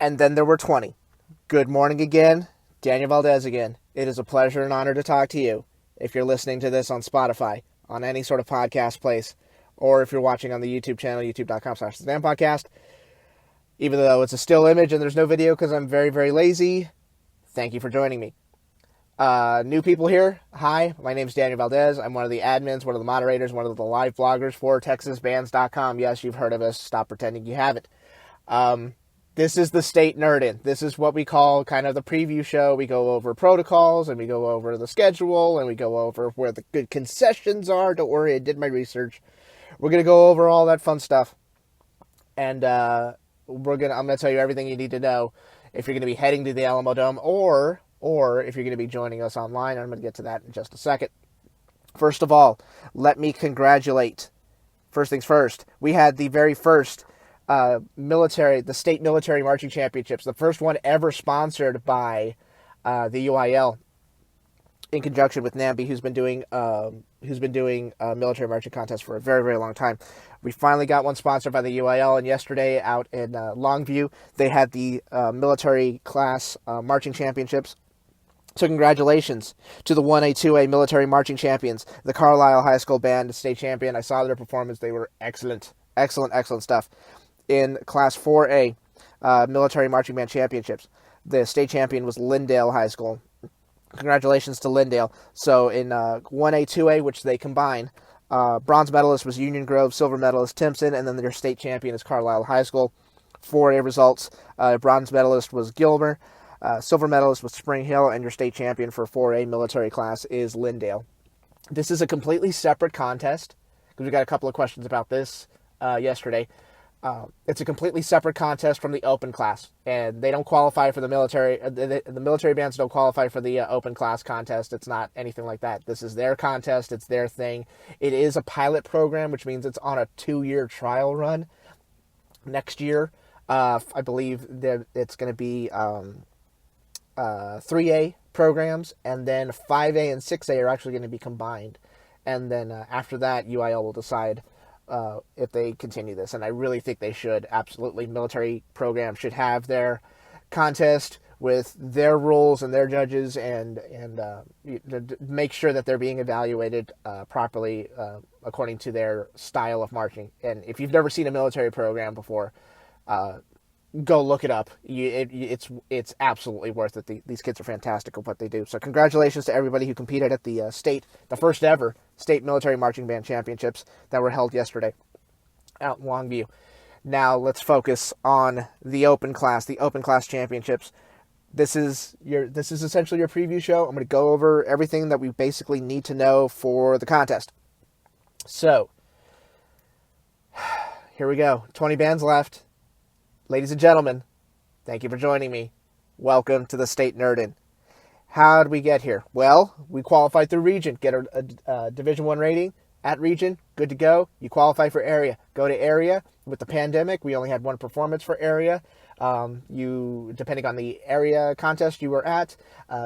And then there were 20. Good morning again. DanpodValdres again. It is a pleasure and honor to talk to you. If you're listening to this on Spotify, on any sort of podcast place, or if you're watching on the YouTube channel, youtube.com/Danpodcast, even though it's a still image and there's no video because I'm very, very lazy, thank you for joining me. New people here, hi, my name is DanpodValdres. I'm one of the admins, one of the moderators, one of the live bloggers for TexasBands.com. Yes, you've heard of us. Stop pretending you haven't. This is the State Nerd-In. This is what we call kind of the preview show. We go over protocols, and we go over the schedule, and we go over where the good concessions are. Don't worry, I did my research. We're going to go over all that fun stuff. And I'm going to tell you everything you need to know if you're going to be heading to the Alamo Dome or if you're going to be joining us online. I'm going to get to that in just a second. First of all, let me congratulate. First things first, we had the very first the state military marching championships, the first one ever sponsored by the UIL in conjunction with NAMBY, who's been doing military marching contests for a very, very long time. We finally got one sponsored by the UIL, and yesterday out in Longview, they had the military class marching championships. So congratulations to the 1A, 2A military marching champions, the Carlisle High School Band state champion. I saw their performance. They were excellent, excellent, excellent stuff. In Class 4A, Military Marching Band Championships, the state champion was Lindale High School. Congratulations to Lindale. So in 1A, 2A, which they combine, bronze medalist was Union Grove, silver medalist Timpson, and then their state champion is Carlisle High School. 4A results, bronze medalist was Gilmer, silver medalist was Spring Hill, and your state champion for 4A military class is Lindale. This is a completely separate contest, because we got a couple of questions about this yesterday. It's a completely separate contest from the open class, and they don't qualify for the military. The military bands don't qualify for the open class contest. It's not anything like that. This is their contest. It's their thing. It is a pilot program, which means it's on a 2-year trial run. Next year, I believe that it's going to be 3A programs, and then 5A and 6A are actually going to be combined. And then after that, UIL will decide if they continue this, and I really think they should. Absolutely, military programs should have their contest with their rules and their judges, and make sure that they're being evaluated properly according to their style of marching. And if you've never seen a military program before, go look it up. It's absolutely worth it. These kids are fantastic at what they do. So congratulations to everybody who competed at the first ever state military marching band championships that were held yesterday out in Longview. Now let's focus on the open class championships. This is essentially your preview show. I'm going to go over everything that we basically need to know for the contest. So here we go. 20 bands left. Ladies and gentlemen, thank you for joining me. Welcome to the State Nerd-In. How did we get here? Well, we qualified through region. Get a Division I rating at region. Good to go. You qualify for area. Go to area. With the pandemic, we only had one performance for area. Depending on the area contest you were at,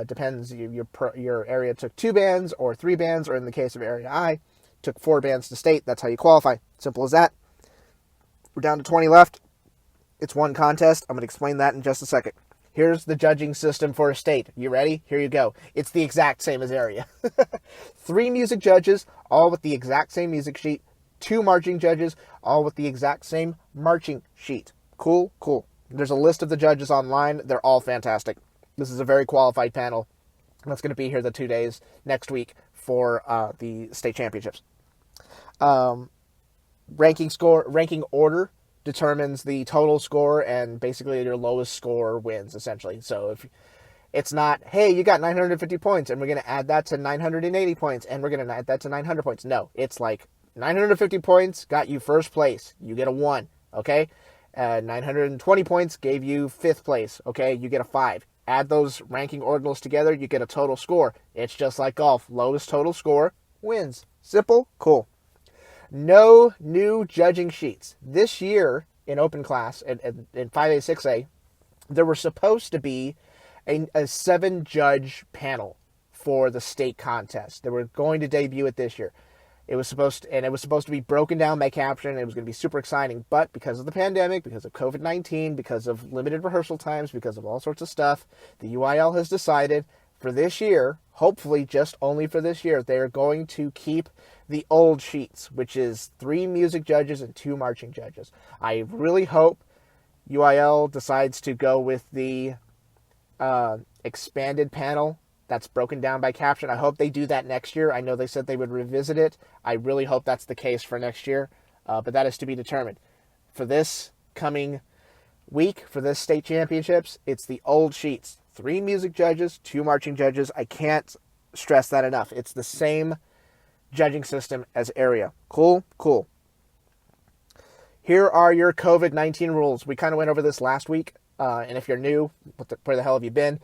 depends. Your area took 2 bands or 3 bands, or in the case of Area I, took 4 bands to state. That's how you qualify. Simple as that. We're down to 20 left. It's one contest. I'm going to explain that in just a second. Here's the judging system for a state. You ready? Here you go. It's the exact same as area. 3 music judges, all with the exact same music sheet. 2 marching judges, all with the exact same marching sheet. Cool? Cool. There's a list of the judges online. They're all fantastic. This is a very qualified panel that's going to be here the 2 days next week for the state championships. Ranking order determines the total score, and basically your lowest score wins, essentially. So if it's not, hey, you got 950 points, and we're going to add that to 980 points, and we're going to add that to 900 points. No, it's like 950 points got you first place. You get a 1, okay? 920 points gave you 5th place, okay? You get a 5. Add those ranking ordinals together, you get a total score. It's just like golf. Lowest total score wins. Simple? Cool. No new judging sheets. This year in open class, in 5A, 6A, there were supposed to be a 7-judge panel for the state contest. They were going to debut it this year. It was supposed to be broken down by caption. It was going to be super exciting, but because of the pandemic, because of COVID-19, because of limited rehearsal times, because of all sorts of stuff, the UIL has decided for this year, hopefully just only for this year, they are going to keep the old sheets, which is 3 music judges and 2 marching judges. I really hope UIL decides to go with the expanded panel that's broken down by caption. I hope they do that next year. I know they said they would revisit it. I really hope that's the case for next year, but that is to be determined. For this coming week, for this state championships, it's the old sheets. 3 music judges, 2 marching judges. I can't stress that enough. It's the same judging system as area. Cool? Cool. Here are your COVID-19 rules. We kind of went over this last week, and if you're new, where the hell have you been?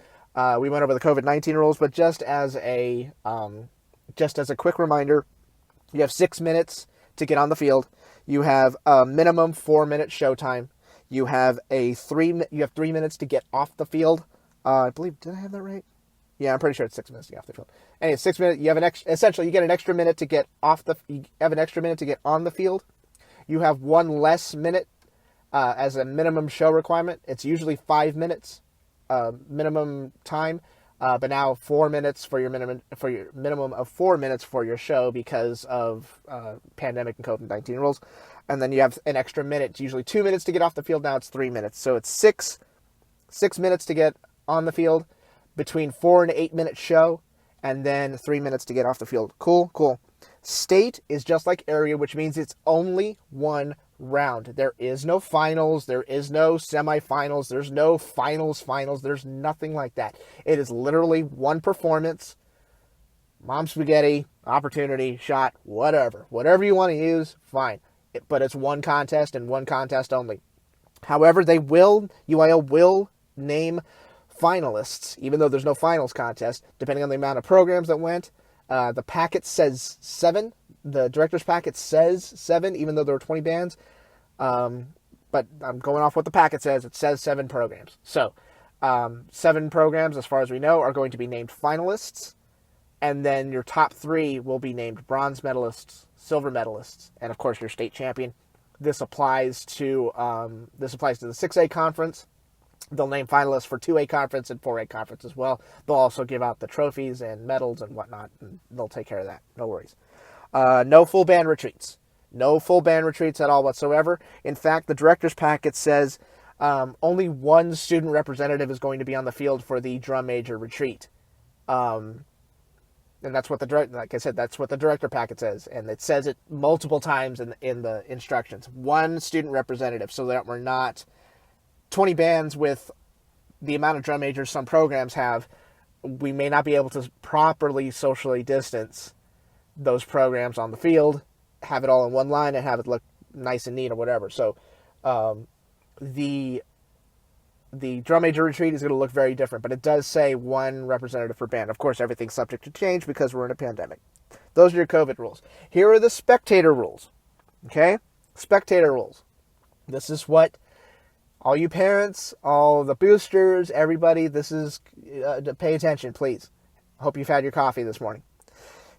We went over the COVID-19 rules, but just as a quick reminder, you have 6 minutes to get on the field. You have a minimum 4-minute show time. You have 3 minutes to get off the field. I believe, did I have that right? Yeah, I'm pretty sure it's 6 minutes to get off the field. Anyway, 6 minutes. You have essentially you get an extra minute to get you have an extra minute to get on the field. You have 1 less minute as a minimum show requirement. It's usually 5 minutes minimum time, but now 4 minutes for your minimum of 4 minutes for your show because of pandemic and COVID-19 rules. And then you have an extra minute. It's usually 2 minutes to get off the field. Now it's 3 minutes. So it's six minutes to get on the field, between 4 and 8 minute show, and then 3 minutes to get off the field. Cool, cool. State is just like area, which means it's only 1 round. There is no finals. There is no semifinals. There's no finals. There's nothing like that. It is literally 1 performance. Mom spaghetti, opportunity, shot, whatever. Whatever you want to use, fine. But it's 1 contest and 1 contest only. However, UIL will name finalists, even though there's no finals contest, depending on the amount of programs that went. The packet says 7. The director's packet says 7, even though there were 20 bands. But I'm going off what the packet says. It says 7 programs. So, 7 programs, as far as we know, are going to be named finalists. And then your top 3 will be named bronze medalists, silver medalists, and of course your state champion. This applies to the 6A conference. They'll name finalists for 2A conference and 4A conference as well. They'll also give out the trophies and medals and whatnot, and they'll take care of that. No worries. No full band retreats. No full band retreats at all whatsoever. In fact, the director's packet says only 1 student representative is going to be on the field for the drum major retreat. And that's what like I said, that's what the director packet says. And it says it multiple times in the instructions. 1 student representative, so that we're not 20 bands with the amount of drum majors some programs have. We may not be able to properly socially distance those programs on the field, have it all in 1 line, and have it look nice and neat or whatever. So the drum major retreat is going to look very different, but it does say 1 representative per band. Of course, everything's subject to change because we're in a pandemic. Those are your COVID rules. Here are the spectator rules. Okay? Spectator rules. This is what all you parents, all the boosters, everybody, this is, pay attention, please. Hope you've had your coffee this morning.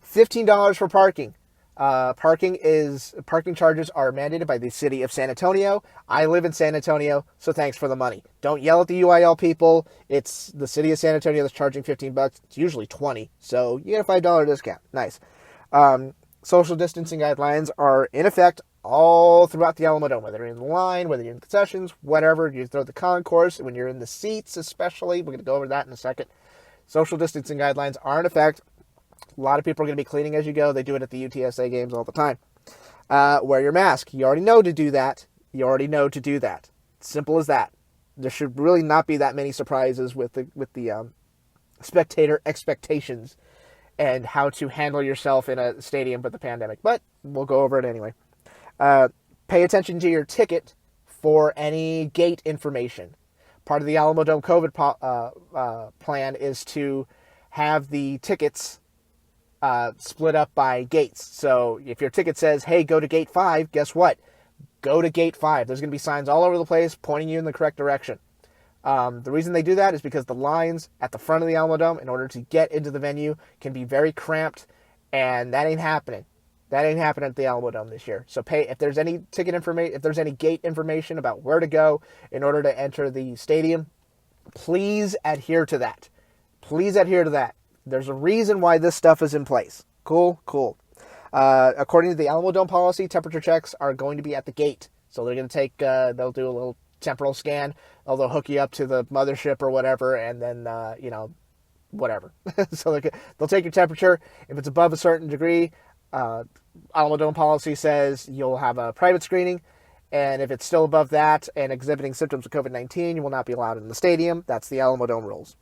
$15 for parking. Parking charges are mandated by the city of San Antonio. I live in San Antonio, so thanks for the money. Don't yell at the UIL people. It's the city of San Antonio that's charging $15. It's usually $20, so you get a $5 discount. Nice. Social distancing guidelines are in effect all throughout the Alamo Dome, whether you're in the line, whether you're in concessions, whatever. You throw the concourse, when you're in the seats especially. We're going to go over that in a second. Social distancing guidelines are in effect. A lot of people are going to be cleaning as you go. They do it at the UTSA games all the time. Wear your mask. You already know to do that. Simple as that. There should really not be that many surprises with the spectator expectations and how to handle yourself in a stadium with the pandemic. But we'll go over it anyway. Pay attention to your ticket for any gate information. Part of the Alamo Dome COVID plan is to have the tickets split up by gates. So if your ticket says, hey, go to gate 5, guess what? Go to gate 5. There's going to be signs all over the place pointing you in the correct direction. The reason they do that is because the lines at the front of the Alamo Dome, in order to get into the venue, can be very cramped, and that ain't happening. That ain't happening at the Alamo Dome this year. So pay if there's any ticket information, if there's any gate information about where to go in order to enter the stadium, please adhere to that. Please adhere to that. There's a reason why this stuff is in place. Cool, cool. According to the Alamo Dome policy, temperature checks are going to be at the gate. So they're going to take, they'll do a little temporal scan. They'll hook you up to the mothership or whatever, and then, whatever. So they'll take your temperature. If it's above a certain degree, Alamo Dome policy says you'll have a private screening. And if it's still above that and exhibiting symptoms of COVID-19, you will not be allowed in the stadium. That's the Alamo Dome rules.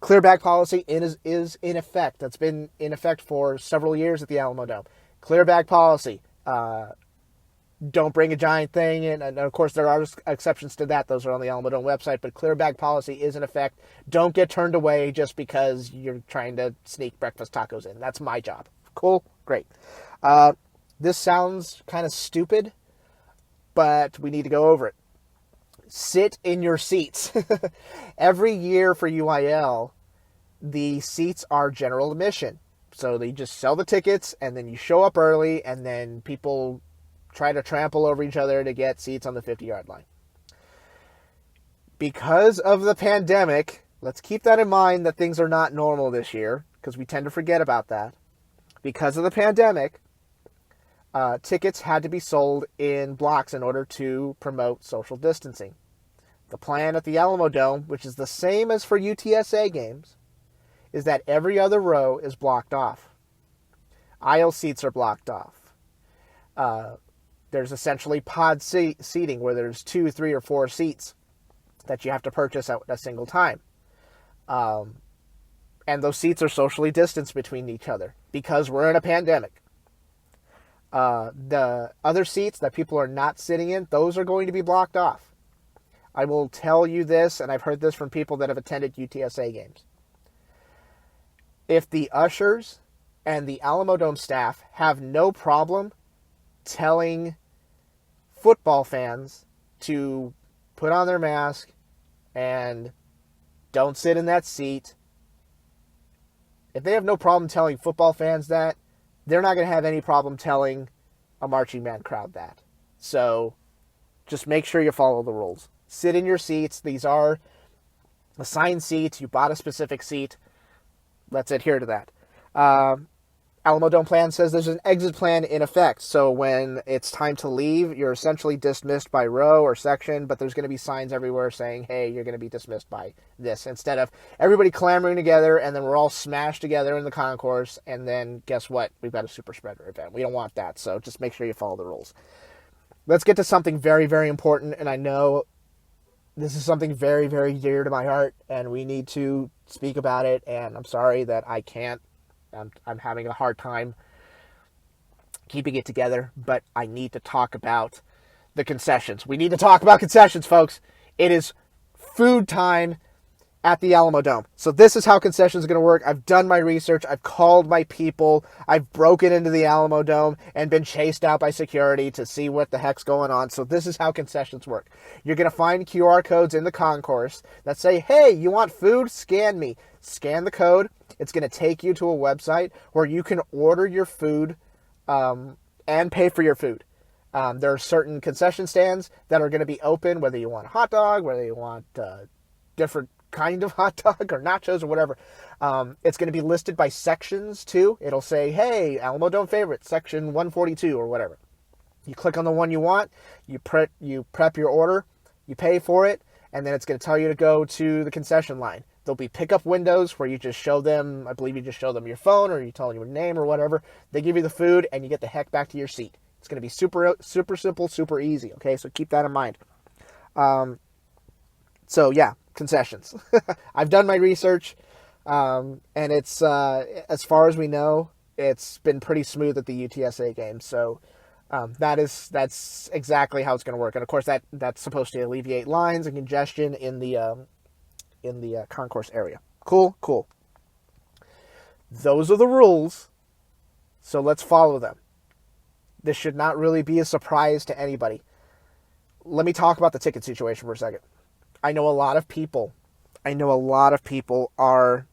Clear bag policy is in effect. That's been in effect for several years at the Alamo Dome. Clear bag policy. Don't bring a giant thing in. And of course, there are exceptions to that. Those are on the Alamo Dome website. But clear bag policy is in effect. Don't get turned away just because you're trying to sneak breakfast tacos in. That's my job. Cool? Great. This sounds kind of stupid, but we need to go over it. Sit in your seats. Every year for UIL, the seats are general admission. So they just sell the tickets, and then you show up early, and then people try to trample over each other to get seats on the 50-yard line. Because of the pandemic, let's keep that in mind that things are not normal this year, because we tend to forget about that. Because of the pandemic, tickets had to be sold in blocks in order to promote social distancing. The plan at the Alamo Dome, which is the same as for UTSA games, is that every other row is blocked off. Aisle seats are blocked off. There's essentially pod seating where there's 2, 3, or 4 seats that you have to purchase at a single time. And those seats are socially distanced between each other because we're in a pandemic. The other seats that people are not sitting in, those are going to be blocked off. I will tell you this, and I've heard this from people that have attended UTSA games. If the ushers and the Alamo Dome staff have no problem telling football fans to put on their mask and don't sit in that seat, if they have no problem telling football fans that, they're not going to have any problem telling a marching band crowd that. So just make sure you follow the rules. Sit in your seats. These are assigned seats. You bought a specific seat. Let's adhere to that. Alamo Dome plan says there's an exit plan in effect. So when it's time to leave, you're essentially dismissed by row or section, but there's going to be signs everywhere saying, hey, you're going to be dismissed by this, instead of everybody clamoring together and then we're all smashed together in the concourse, and then guess what? We've got a super spreader event. We don't want that, so just make sure you follow the rules. Let's get to something very, very important, and I know this is something very, very dear to my heart, and we need to speak about it, and I'm sorry that I can't. I'm having a hard time keeping it together, but I need to talk about the concessions. We need to talk about concessions, folks. It is food time at the Alamo Dome. So this is how concessions are going to work. I've done my research. I've called my people. I've broken into the Alamo Dome and been chased out by security to see what the heck's going on. So this is how concessions work. You're going to find QR codes in the concourse that say, hey, you want food? Scan me. Scan the code. It's going to take you to a website where you can order your food and pay for your food. There are certain concession stands that are going to be open, whether you want a hot dog, whether you want different kind of hot dog or nachos or whatever. It's going to be listed by sections too. It'll say, hey, Alamo Dome favorite, section 142 or whatever. You click on the one you want, you prep your order, you pay for it, and then it's going to tell you to go to the concession line. There'll be pickup windows where you just show them, I believe you just show them your phone or you tell them your name or whatever. They give you the food and you get the heck back to your seat. It's going to be super, super simple, super easy. Okay, so keep that in mind. So yeah, concessions. I've done my research, and it's as far as we know, it's been pretty smooth at the UTSA game. So that's exactly how it's going to work. And of course, that's supposed to alleviate lines and congestion in the concourse area. Cool. Those are the rules. So let's follow them. This should not really be a surprise to anybody. Let me talk about the ticket situation for a second. I know a lot of people are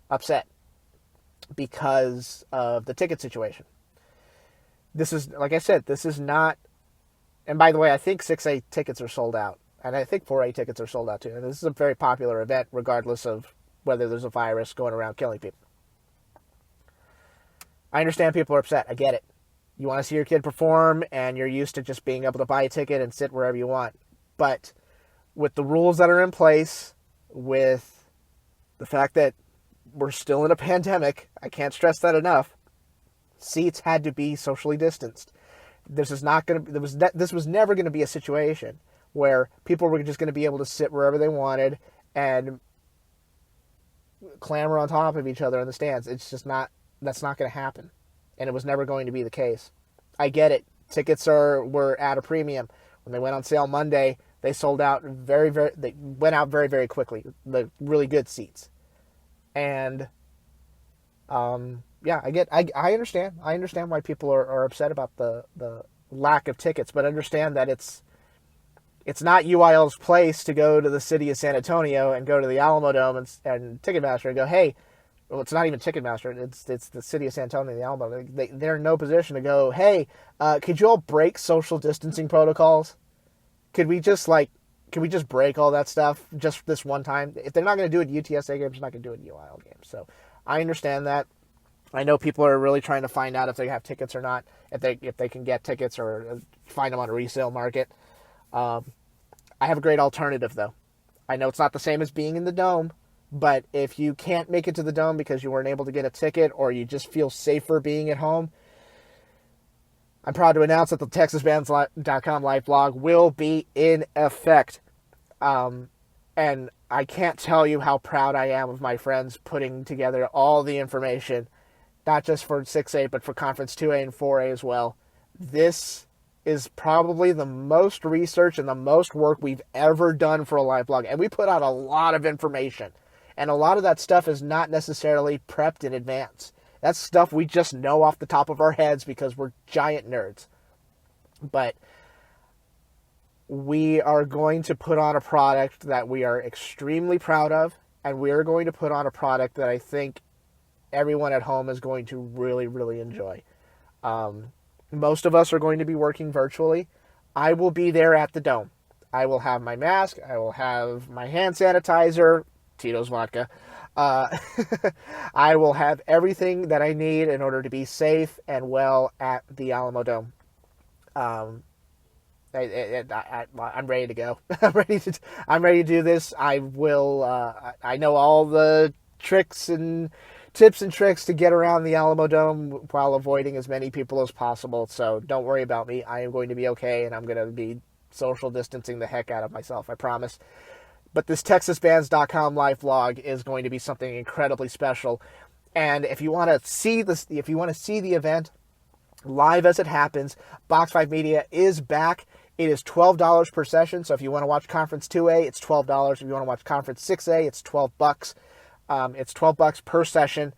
upset because of the ticket situation. This is, like I said, this is not. And by the way, I think 6A tickets are sold out, and I think 4A tickets are sold out too. And this is a very popular event, regardless of whether there's a virus going around killing people. I understand people are upset. I get it. You want to see your kid perform, and you're used to just being able to buy a ticket and sit wherever you want. But with the rules that are in place, with the fact that we're still in a pandemic, I can't stress that enough, seats had to be socially distanced. This is not going to. This was never going to be a situation where people were just going to be able to sit wherever they wanted and clamor on top of each other in the stands. It's just not. That's not going to happen, and it was never going to be the case. I get it. Tickets were at a premium. When they went on sale Monday, they sold out they went out very, very quickly. The really good seats, and yeah, I understand. I understand why people are upset about the lack of tickets, but understand that it's not UIL's place to go to the city of San Antonio and go to the Alamo Dome and Ticketmaster and go, hey, well, it's not even Ticketmaster. It's the city of San Antonio and the Alamo. They're in no position to go, hey, could you all break social distancing protocols? Could we just break all that stuff just this one time? If they're not going to do it at UTSA games, they're not going to do it at UIL games. So I understand that. I know people are really trying to find out if they have tickets or not, if they can get tickets or find them on a resale market. I have a great alternative, though. I know it's not the same as being in the Dome, but if you can't make it to the Dome because you weren't able to get a ticket or you just feel safer being at home, I'm proud to announce that the TexasBands.com live blog will be in effect. And I can't tell you how proud I am of my friends putting together all the information, not just for 6A, but for Conference 2A and 4A as well. This is probably the most research and the most work we've ever done for a live blog. And we put out a lot of information. And a lot of that stuff is not necessarily prepped in advance. That's stuff we just know off the top of our heads because we're giant nerds. But we are going to put on a product that we are extremely proud of. And we are going to put on a product that I think everyone at home is going to really, really enjoy. Most of us are going to be working virtually. I will be there at the Dome. I will have my mask. I will have my hand sanitizer, Tito's vodka. I will have everything that I need in order to be safe and well at the Alamo Dome. I'm ready to go. I'm ready to do this. I know all the tips and tricks to get around the Alamo Dome while avoiding as many people as possible. So don't worry about me. I am going to be okay, and I'm going to be social distancing the heck out of myself. I promise. But this TexasBands.com live vlog is going to be something incredibly special. And if you want to see this, if you want to see the event live as it happens, Box 5 Media is back. It is $12 per session. So if you want to watch Conference 2A, it's $12. If you want to watch Conference 6A, it's $12. It's $12 per session.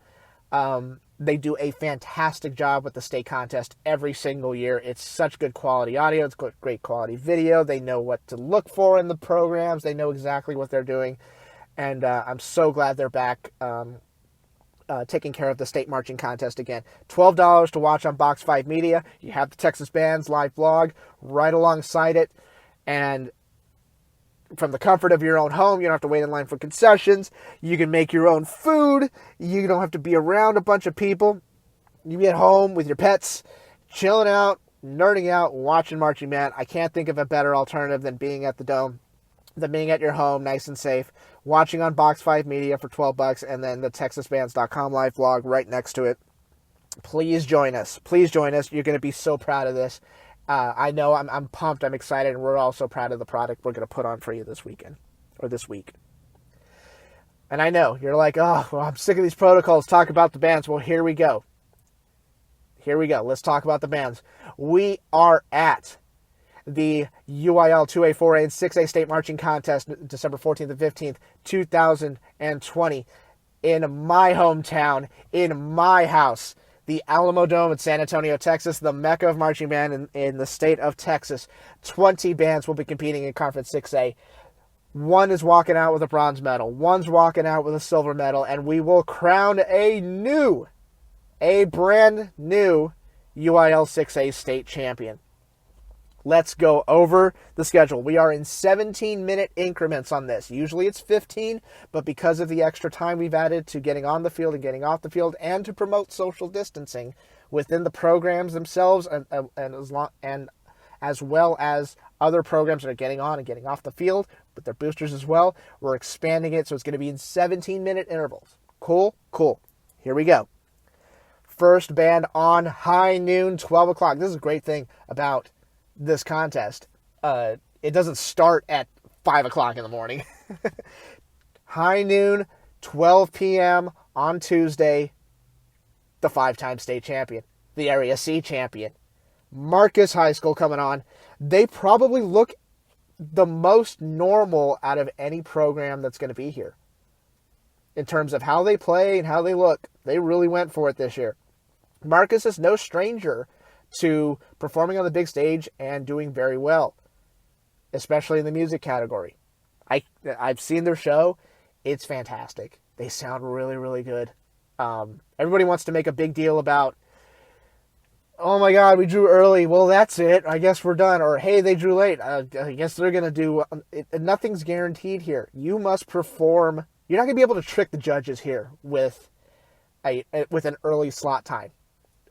They do a fantastic job with the state contest every single year. It's such good quality audio. It's great quality video. They know what to look for in the programs. They know exactly what they're doing. And I'm so glad they're back taking care of the state marching contest again. $12 to watch on Box 5 Media. You have the Texas Bands live blog right alongside it. And from the comfort of your own home, you don't have to wait in line for concessions. You can make your own food. You don't have to be around a bunch of people. You be at home with your pets, chilling out, nerding out, watching Marching Band. I can't think of a better alternative than being at the Dome, than being at your home, nice and safe, watching on Box 5 Media for $12, and then the TexasBands.com live vlog right next to it. Please join us. Please join us. You're going to be so proud of this. I know I'm pumped, I'm excited, and we're also proud of the product we're going to put on for you this weekend, or this week. And I know, you're like, oh, well, I'm sick of these protocols, talk about the bands. Well, here we go. Let's talk about the bands. We are at the UIL 2A, 4A, and 6A State Marching Contest, December 14th and 15th, 2020, in my hometown, in my house, the Alamo Dome in San Antonio, Texas, the mecca of marching band in the state of Texas. 20 bands will be competing in Conference 6A. One is walking out with a bronze medal. One's walking out with a silver medal. And we will crown a brand new UIL 6A state champion. Let's go over the schedule. We are in 17-minute increments on this. Usually it's 15, but because of the extra time we've added to getting on the field and getting off the field and to promote social distancing within the programs themselves and as well as other programs that are getting on and getting off the field with their boosters as well, we're expanding it, so it's going to be in 17-minute intervals. Cool? Cool. Here we go. First band on high noon, 12 o'clock. This is a great thing about this contest. It doesn't start at 5 o'clock in the morning. High noon, 12 p.m. on Tuesday, the 5-time state champion, the Area C champion, Marcus High School coming on. They probably look the most normal out of any program that's going to be here. In terms of how they play and how they look, they really went for it this year. Marcus is no stranger to performing on the big stage and doing very well, especially in the music category. I've seen their show. It's fantastic. They sound really, really good. Everybody wants to make a big deal about, oh my God, we drew early. Well, that's it. I guess we're done. Or, hey, they drew late. I guess they're going to do... Nothing's guaranteed here. You must perform. You're not going to be able to trick the judges here with an early slot time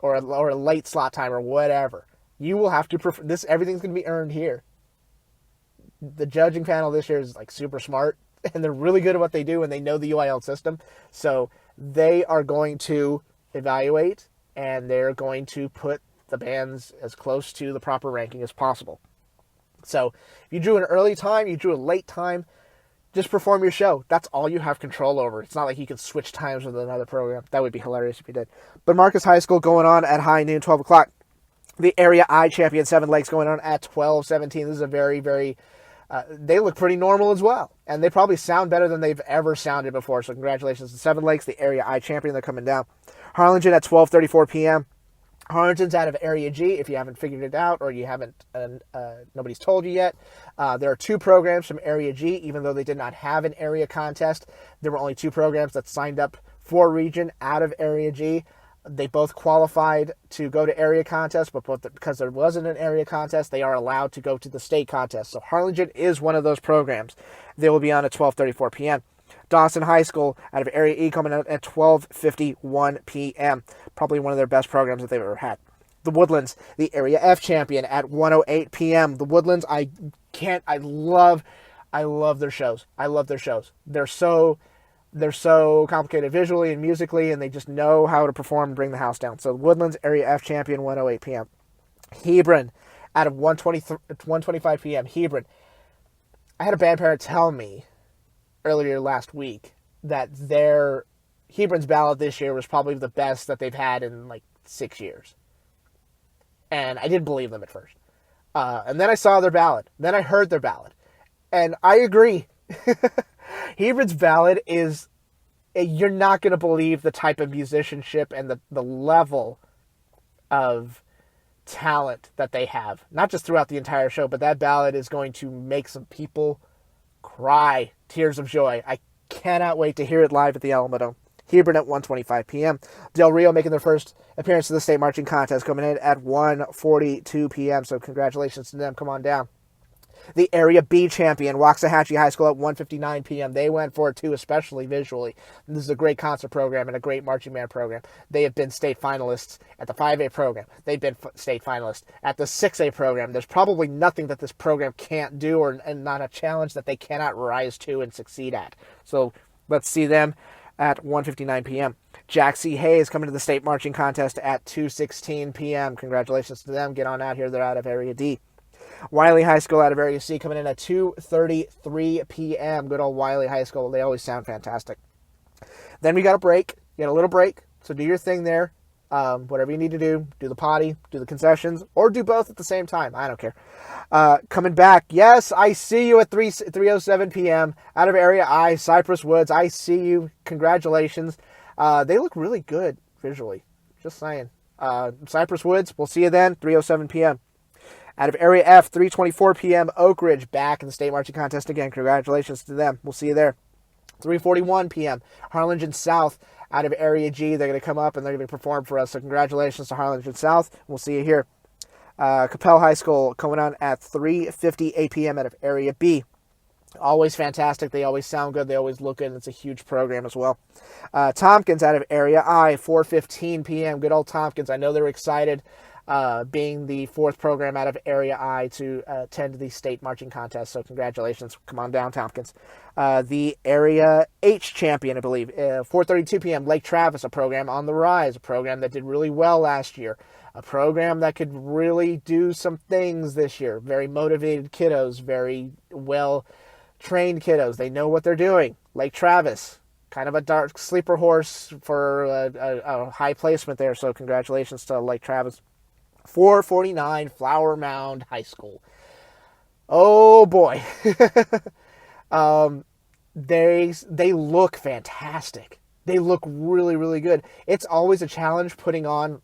or a late slot time or whatever. You will have to perform. Everything's going to be earned here. The judging panel this year is like super smart, and they're really good at what they do, and they know the UIL system. So they are going to evaluate, and they're going to put the bands as close to the proper ranking as possible. So if you drew an early time, you drew a late time, just perform your show. That's all you have control over. It's not like you can switch times with another program. That would be hilarious if you did. But Marcus High School going on at high noon, 12 o'clock. The Area I champion, Seven Lakes, going on at 12:17. This is a very, very... they look pretty normal as well. And they probably sound better than they've ever sounded before. So congratulations to Seven Lakes, the Area I champion. They're coming down. Harlingen at 12:34 p.m. Harlingen's out of Area G, if you haven't figured it out or you haven't, nobody's told you yet. There are 2 programs from Area G, even though they did not have an area contest. There were only 2 programs that signed up for region out of Area G. They both qualified to go to area contest, but because there wasn't an area contest, they are allowed to go to the state contest. So Harlingen is one of those programs. They will be on at 12:34 p.m. Dawson High School out of Area E coming out at 12:51 p.m. Probably one of their best programs that they've ever had. The Woodlands, the Area F champion at 1:08 p.m. The Woodlands, I love their shows. I love their shows. They're so complicated visually and musically, and they just know how to perform and bring the house down. So Woodlands, Area F champion, 1:08 p.m. Hebron out of 1:25 p.m. Hebron. I had a band parent tell me earlier last week that Hebron's ballad this year was probably the best that they've had in like 6 years. And I didn't believe them at first. And then I saw their ballad. Then I heard their ballad. And I agree. Hebron's ballad is, you're not going to believe the type of musicianship and the level of talent that they have. Not just throughout the entire show, but that ballad is going to make some people cry tears of joy. I cannot wait to hear it live at the Alamodome. Hebron at 1:25 p.m. Del Rio making their first appearance in the state marching contest, coming in at 1:42 p.m. So congratulations to them. Come on down. The Area B champion, Waxahachie High School at 1:59 p.m. They went for it too, especially visually. This is a great concert program and a great marching band program. They have been state finalists at the 5A program. They've been state finalists at the 6A program. There's probably nothing that this program can't do and not a challenge that they cannot rise to and succeed at. So let's see them at 1:59 p.m. Jack C. Hayes coming to the state marching contest at 2:16 p.m. Congratulations to them. Get on out here. They're out of Area D. Wiley High School out of Area C coming in at 2:33 p.m. Good old Wiley High School. They always sound fantastic. Then we got a break. You got a little break. So do your thing there. Whatever you need to do. Do the potty. Do the concessions. Or do both at the same time. I don't care. Coming back. Yes, I see you at 3:07 p.m. out of Area I, Cypress Woods. I see you. Congratulations. They look really good visually. Just saying. Cypress Woods. We'll see you then. 3:07 p.m. Out of Area F, 3:24 p.m., Oak Ridge back in the state marching contest again. Congratulations to them. We'll see you there. 3:41 p.m., Harlingen South out of Area G. They're going to come up and they're going to perform for us. So congratulations to Harlingen South. We'll see you here. Capel High School coming on at 3:50 p.m. out of Area B. Always fantastic. They always sound good. They always look good. And it's a huge program as well. Tompkins out of Area I, 4:15 p.m. Good old Tompkins. I know they're excited, being the fourth program out of Area I to attend the state marching contest. So congratulations. Come on down, Tompkins. The Area H champion, I believe, 4:32 p.m. Lake Travis, a program on the rise, a program that did really well last year. A program that could really do some things this year. Very motivated kiddos, very well-trained kiddos. They know what they're doing. Lake Travis, kind of a dark sleeper horse for a high placement there. So congratulations to Lake Travis. 449 Flower Mound High School. Oh boy. They look fantastic. They look really, really good. It's always a challenge putting on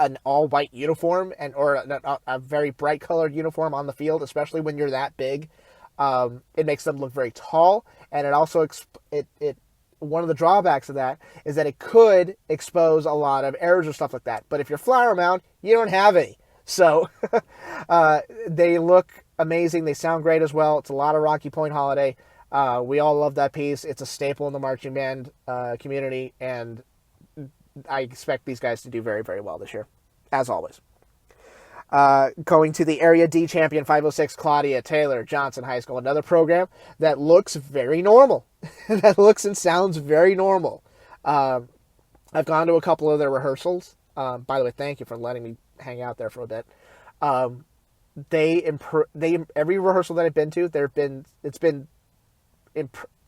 an all-white uniform or a very bright colored uniform on the field, especially when you're that big. It makes them look very tall, and it also one of the drawbacks of that is that it could expose a lot of errors or stuff like that. But if you're Flower Mound, you don't have any. So they look amazing. They sound great as well. It's a lot of Rocky Point Holiday. We all love that piece. It's a staple in the marching band community, and I expect these guys to do very, very well this year, as always. Going to the Area D champion, 506 Claudia Taylor Johnson High School, another program that looks very normal. That looks and sounds very normal. I've gone to a couple of their rehearsals. By the way, thank you for letting me hang out there for a bit. Every rehearsal that I've been to,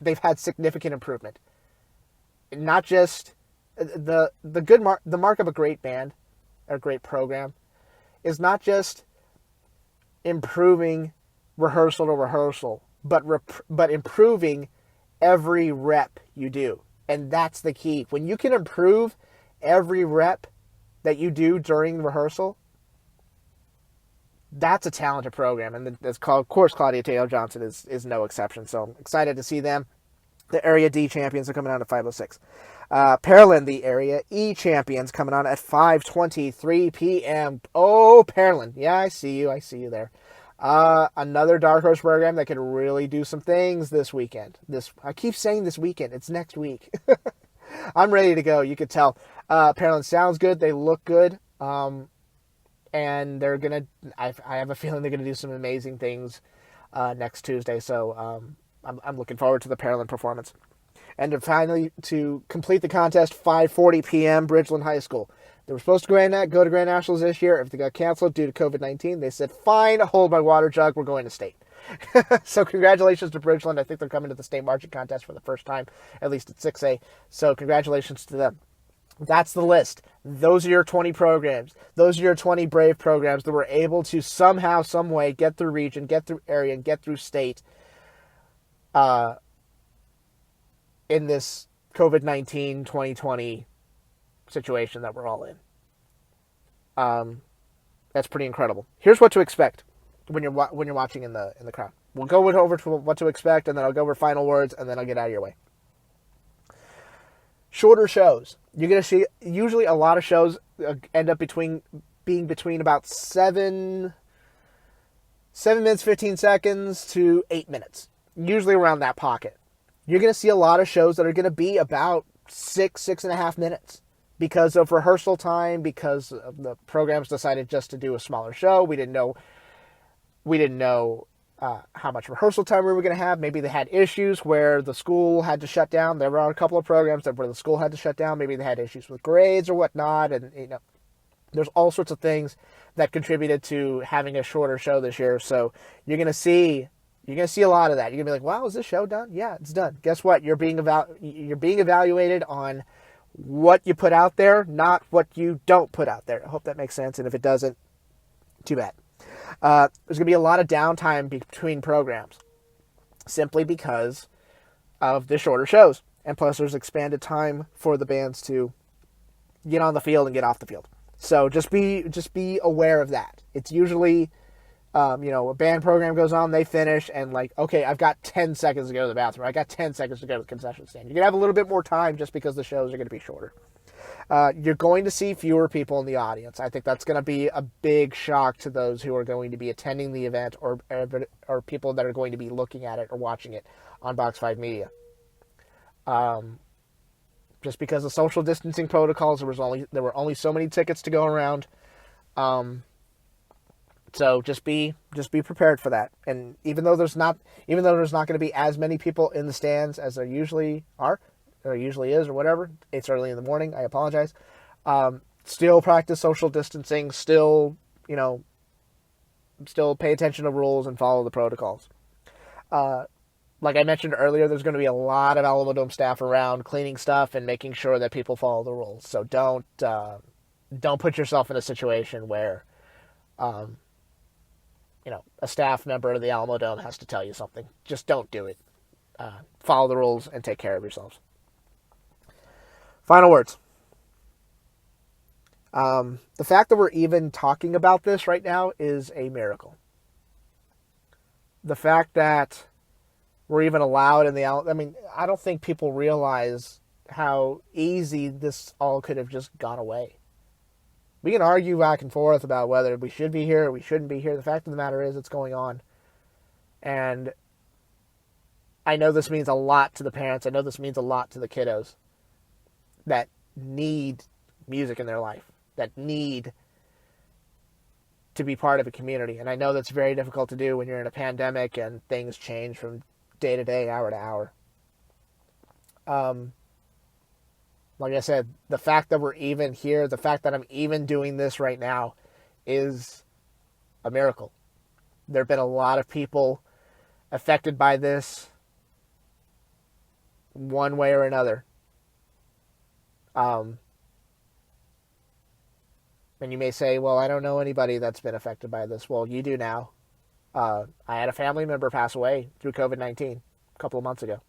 they've had significant improvement. Not just the mark of a great band, or a great program, is not just improving rehearsal to rehearsal, but improving every rep you do. And that's the key. When you can improve every rep that you do during rehearsal, that's a talented program. And it's called, of course, Claudia Taylor Johnson is no exception. So I'm excited to see them. The Area D champions are coming on at 5:06. Pearland, the Area E champions, coming on at 5:23 p.m. Oh, Pearland. Yeah, I see you there. Another Dark Horse program that could really do some things this weekend. I keep saying this weekend. It's next week. I'm ready to go. You could tell. Pearland sounds good. They look good. And they're going to... I have a feeling they're going to do some amazing things next Tuesday. So I'm looking forward to the Pearland performance. And finally, to complete the contest, 5:40 p.m., Bridgeland High School. They were supposed to go to Grand Nationals this year. If they got canceled due to COVID-19, they said, fine, hold my water jug, we're going to state. So congratulations to Bridgeland. I think they're coming to the state marching contest for the first time, at least at 6A. So congratulations to them. That's the list. Those are your 20 programs. Those are your 20 brave programs that were able to somehow, some way, get through region, get through area, and get through state in this COVID-19 2020 situation that we're all in. That's pretty incredible. Here's what to expect when you're watching in the crowd. We'll go over to what to expect, and then I'll go over final words, and then I'll get out of your way. Shorter shows. You're going to see usually a lot of shows end up being between about 7 minutes, 15 seconds to 8 minutes. Usually around that pocket. You're going to see a lot of shows that are going to be about 6.5 minutes because of rehearsal time, because the programs decided just to do a smaller show. We didn't know how much rehearsal time we were going to have. Maybe they had issues where the school had to shut down. There were a couple of programs where the school had to shut down. Maybe they had issues with grades or whatnot. And, there's all sorts of things that contributed to having a shorter show this year. So you're going to see a lot of that. You're going to be like, wow, is this show done? Yeah, it's done. Guess what? You're being evaluated on what you put out there, not what you don't put out there. I hope that makes sense. And if it doesn't, too bad. There's going to be a lot of downtime between programs simply because of the shorter shows. And plus there's expanded time for the bands to get on the field and get off the field. So just be aware of that. It's usually A band program goes on, they finish, and like, okay, I've got 10 seconds to go to the bathroom. I got 10 seconds to go to the concession stand. You're going to have a little bit more time just because the shows are going to be shorter. You're going to see fewer people in the audience. I think that's going to be a big shock to those who are going to be attending the event or people that are going to be looking at it or watching it on Box 5 Media. Just because of social distancing protocols, there were only so many tickets to go around. So just be prepared for that. And even though there's not going to be as many people in the stands as there usually are, or usually is, or whatever, it's early in the morning, I apologize. Still practice social distancing, still pay attention to rules and follow the protocols. Like I mentioned earlier, there's going to be a lot of Alamodome staff around cleaning stuff and making sure that people follow the rules. So don't put yourself in a situation where a staff member of the Alamodome has to tell you something. Just don't do it. Follow the rules and take care of yourselves. Final words. The fact that we're even talking about this right now is a miracle. The fact that we're even allowed in I don't think people realize how easy this all could have just gone away. We can argue back and forth about whether we should be here or we shouldn't be here. The fact of the matter is it's going on. And I know this means a lot to the parents. I know this means a lot to the kiddos that need music in their life, that need to be part of a community. And I know that's very difficult to do when you're in a pandemic and things change from day to day, hour to hour. Like I said, the fact that we're even here, the fact that I'm even doing this right now is a miracle. There have been a lot of people affected by this one way or another. And you may say, well, I don't know anybody that's been affected by this. Well, you do now. I had a family member pass away through COVID-19 a couple of months ago.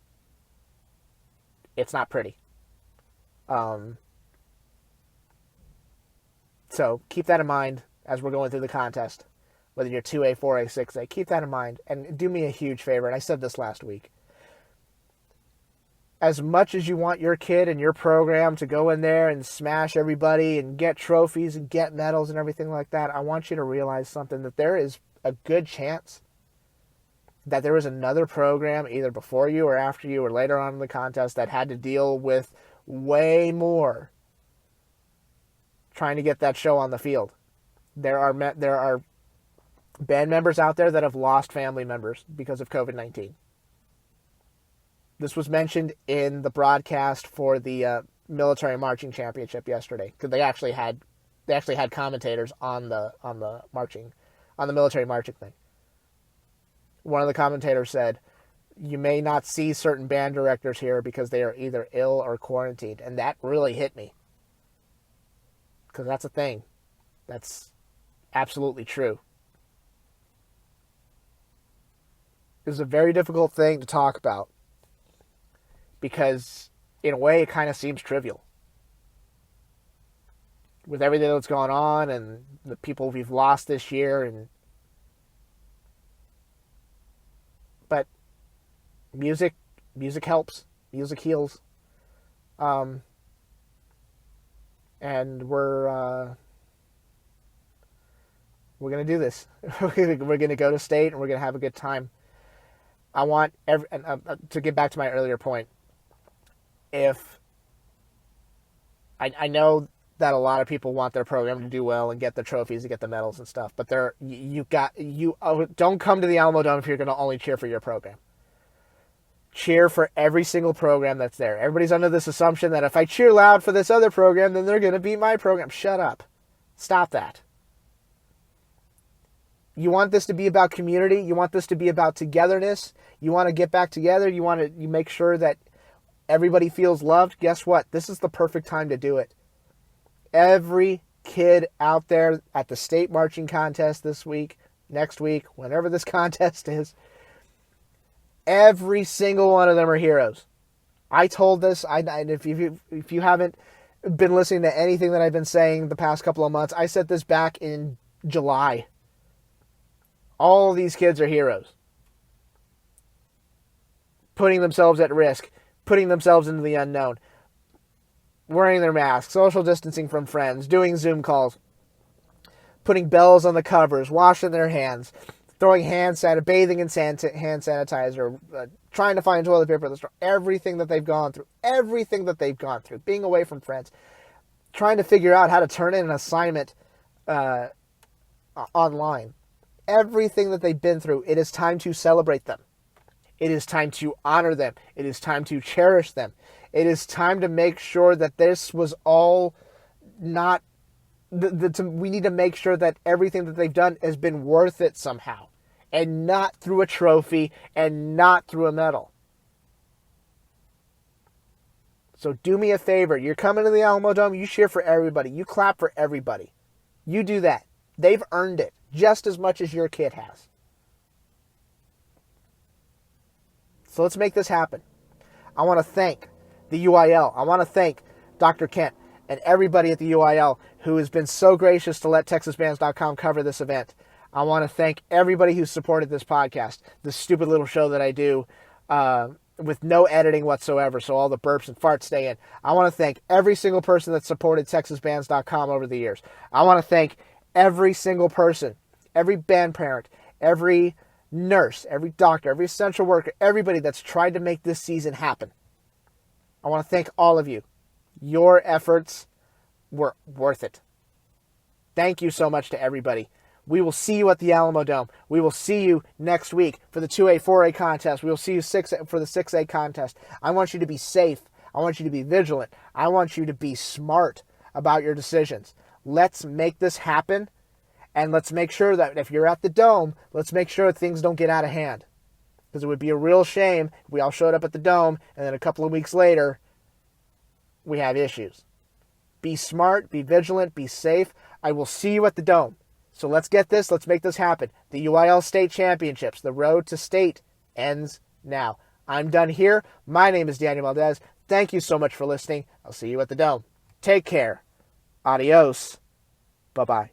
It's not pretty. So keep that in mind as we're going through the contest. Whether you're 2A, 4A, 6A, keep that in mind. And do me a huge favor, and I said this last week. As much as you want your kid and your program to go in there and smash everybody and get trophies and get medals and everything like that, I want you to realize something, that there is a good chance that there was another program either before you or after you or later on in the contest that had to deal with way more trying to get that show on the field. There are band members out there that have lost family members because of COVID-19. This was mentioned in the broadcast for the military marching championship yesterday, because they actually had commentators on the military marching thing. One of the commentators said, "You may not see certain band directors here because they are either ill or quarantined," and that really hit me, because that's a thing. That's absolutely true. This is a very difficult thing to talk about, because in a way it kind of seems trivial. With everything that's going on and the people we've lost this year, but music helps, music heals. And we're going to do this. We're going to go to state and we're going to have a good time. I want to get back to my earlier point. If I know that a lot of people want their program to do well and get the trophies and get the medals and stuff, but don't come to the Alamodome if you're going to only cheer for your program. Cheer for every single program that's there. Everybody's under this assumption that if I cheer loud for this other program, then they're going to beat my program. Shut up. Stop that. You want this to be about community. You want this to be about togetherness. You want to get back together. You make sure that everybody feels loved. Guess what? This is the perfect time to do it. Every kid out there at the state marching contest this week, next week, whenever this contest is, every single one of them are heroes. I told this, if you haven't been listening to anything that I've been saying the past couple of months, I said this back in July. All these kids are heroes. Putting themselves at risk, putting themselves into the unknown, wearing their masks, social distancing from friends, doing Zoom calls, putting bells on the covers, washing their hands, throwing bathing in hand sanitizer, trying to find toilet paper at the store, everything that they've gone through, being away from friends, trying to figure out how to turn in an assignment online. Everything that they've been through, it is time to celebrate them. It is time to honor them. It is time to cherish them. It is time to make sure that this was all not... we need to make sure that everything that they've done has been worth it somehow. And not through a trophy and not through a medal. So do me a favor. You're coming to the Alamo Dome. You cheer for everybody. You clap for everybody. You do that. They've earned it just as much as your kid has. So let's make this happen. I want to thank the UIL. I want to thank Dr. Kent and everybody at the UIL who has been so gracious to let TexasBands.com cover this event. I want to thank everybody who supported this podcast, this stupid little show that I do with no editing whatsoever, so all the burps and farts stay in. I want to thank every single person that supported TexasBands.com over the years. I want to thank every single person, every band parent, every nurse, every doctor, every essential worker, everybody that's tried to make this season happen. I want to thank all of you. Your efforts were worth it. Thank you so much to everybody. We will see you at the Alamo Dome. We will see you next week for the 2A, 4A contest. We will see you for the 6A contest. I want you to be safe. I want you to be vigilant. I want you to be smart about your decisions. Let's make this happen. And let's make sure that if you're at the Dome, let's make sure things don't get out of hand. Because it would be a real shame if we all showed up at the Dome and then a couple of weeks later, we have issues. Be smart, be vigilant, be safe. I will see you at the Dome. So let's get this, let's make this happen. The UIL State Championships, the road to state ends now. I'm done here. My name is DanpodValdres. Thank you so much for listening. I'll see you at the Dome. Take care. Adios. Bye-bye.